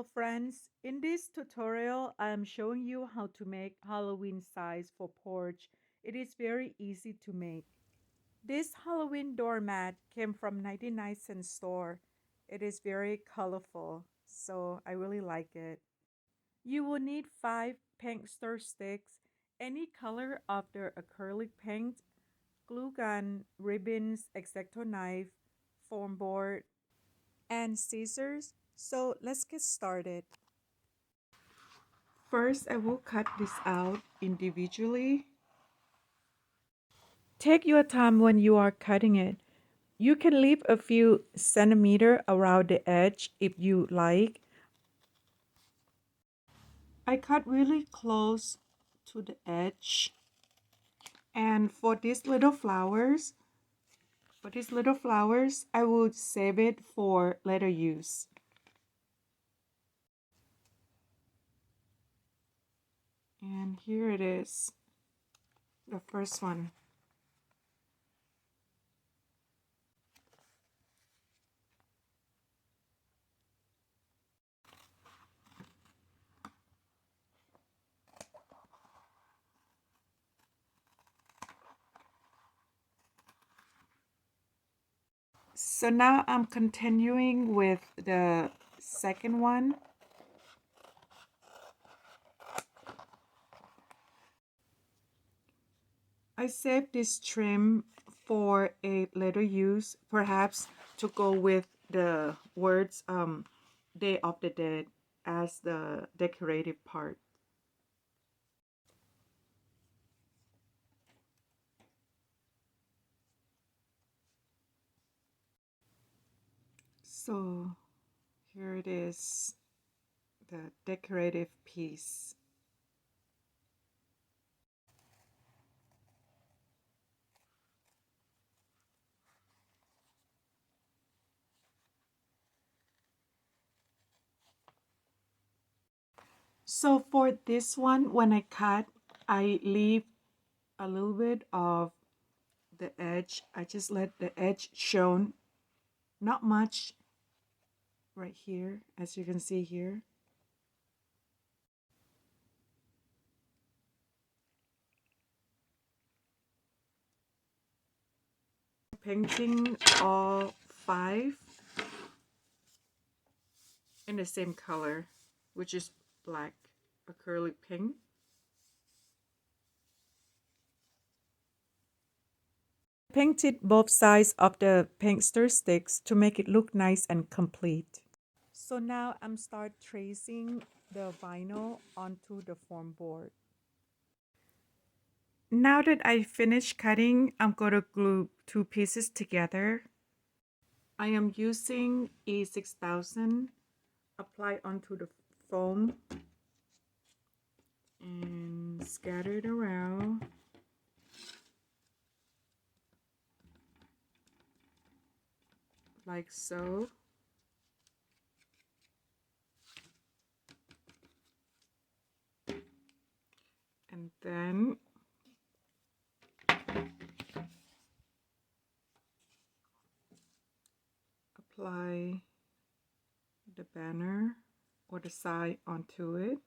Hello friends, in this tutorial I am showing you how to make Halloween size for porch. It is very easy to make. This Halloween doormat came from 99 cent store. It is very colorful, so I really like it. You will need 5 paint stir sticks, any color of the acrylic paint, glue gun, ribbons, X-Acto knife, foam board, and scissors. So let's get started. First, I will cut this out individually. Take your time when you are cutting it. You can leave a few centimeters around the edge if you like. I cut really close to the edge. And for these little flowers, I would save it for later use. And here it is, the first one. So now I'm continuing with the second one. I saved this trim for a later use, perhaps to go with the words Day of the Dead as the decorative part. So here it is, the decorative piece. So for this one, when I cut, I leave a little bit of the edge. I just let the edge shown, not much right here, as you can see here. Painting all 5 in the same color, which is black acrylic paint. Painted both sides of the paint stir sticks to make it look nice and complete. So now I'm start tracing the vinyl onto the foam board. Now that I finished cutting, I'm going to glue 2 pieces together. I am using E6000 apply onto the foam and scatter it around. Like so. And then apply the banner or the side onto it.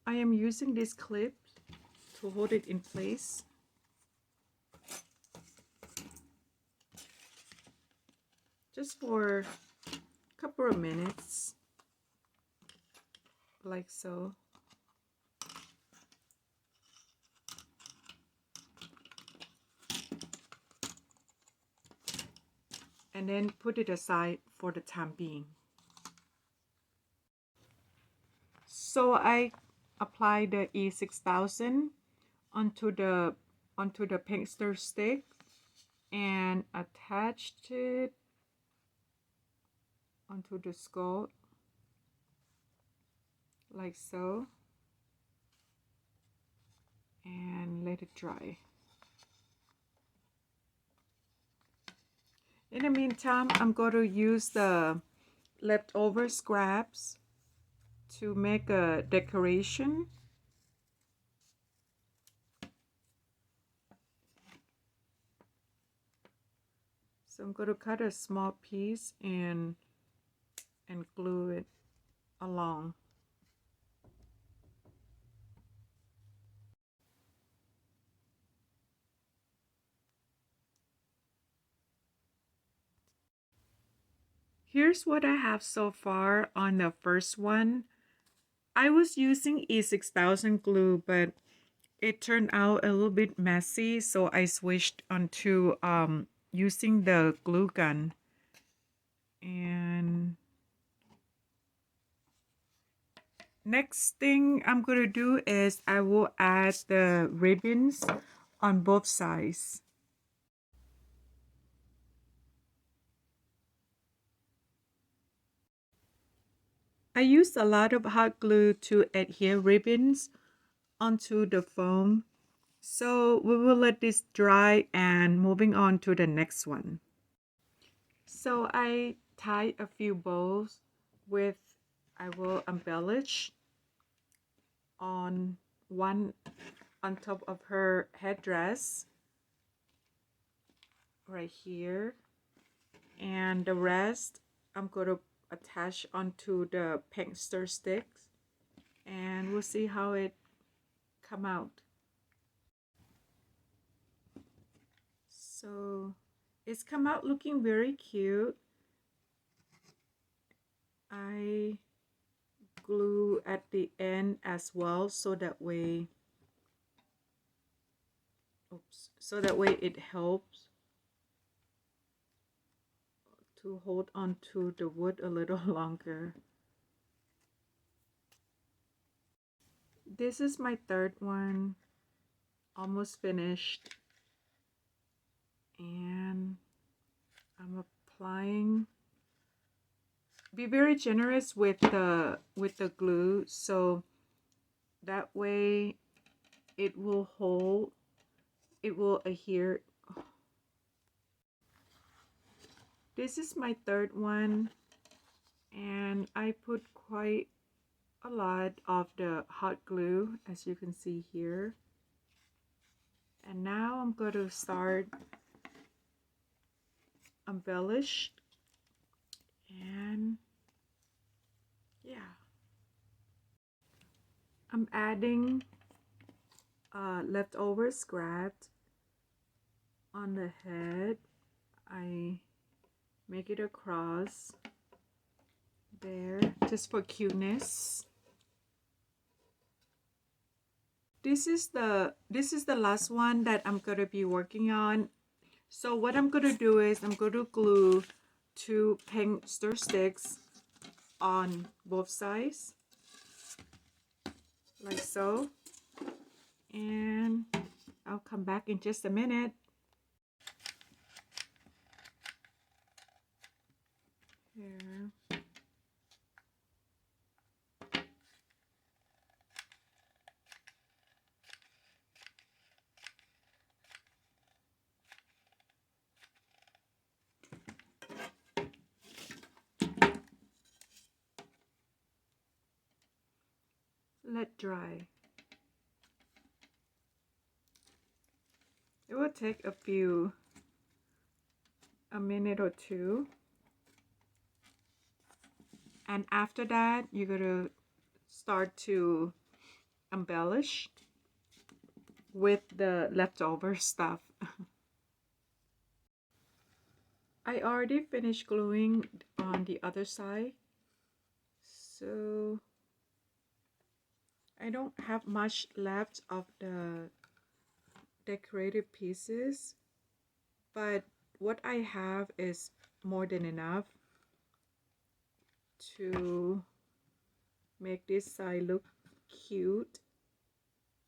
I am using this clip to hold it in place. Just for a couple of minutes, like so. And then put it aside for the time being. So I apply the E6000 onto the paint stir stick and attached it onto the skull like so, and let it dry. In the meantime, I'm going to use the leftover scraps to make a decoration. So I'm going to cut a small piece and glue it along. Here's what I have so far on the first one. I was using E6000 glue, but it turned out a little bit messy, so I switched onto using the glue gun. And next thing I'm going to do is I will add the ribbons on both sides. I used a lot of hot glue to adhere ribbons onto the foam. So we will let this dry and moving on to the next one. So I tied a few bows with, I will embellish on one on top of her headdress right here, and the rest I'm going to attach onto the paint stir sticks, and we'll see how it come out. So it's come out looking very cute. I glue at the end as well, so that way it helps to hold on to the wood a little longer. This is my third one, almost finished, and I'm applying. Be very generous with the glue, so that way it will hold, it will adhere. This is my third one, and I put quite a lot of the hot glue, as you can see here. And now I'm going to start embellish, and yeah, I'm adding leftover scraps on the head. I make it across there just for cuteness. This is the last one that I'm going to be working on. So what I'm going to do is I'm going to glue 2 paint stir sticks on both sides, like so. And I'll come back in just a minute. Here. Let dry. It will take a minute or two. And after that, you're going to start to embellish with the leftover stuff. I already finished gluing on the other side, so I don't have much left of the decorative pieces, but what I have is more than enough to make this side look cute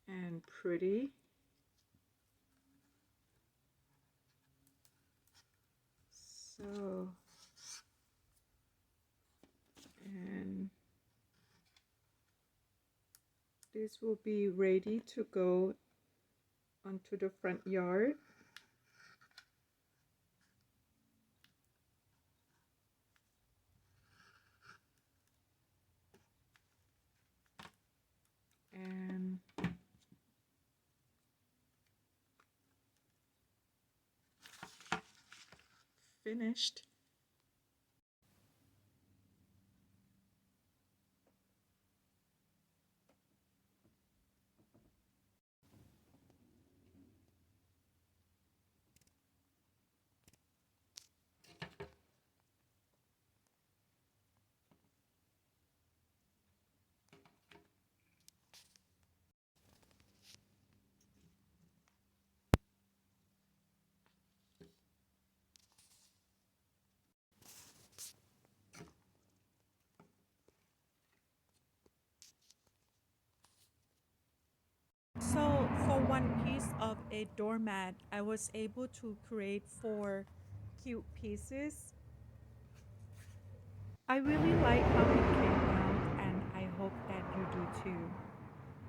and pretty. So, and this will be ready to go onto the front yard. finished. So for one piece of a doormat, I was able to create four cute pieces. I really like how it came out and I hope that you do too.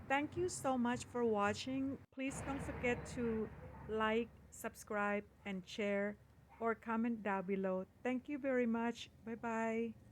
Thank you so much for watching. Please don't forget to like, subscribe, and share or comment down below. Thank you very much. Bye bye.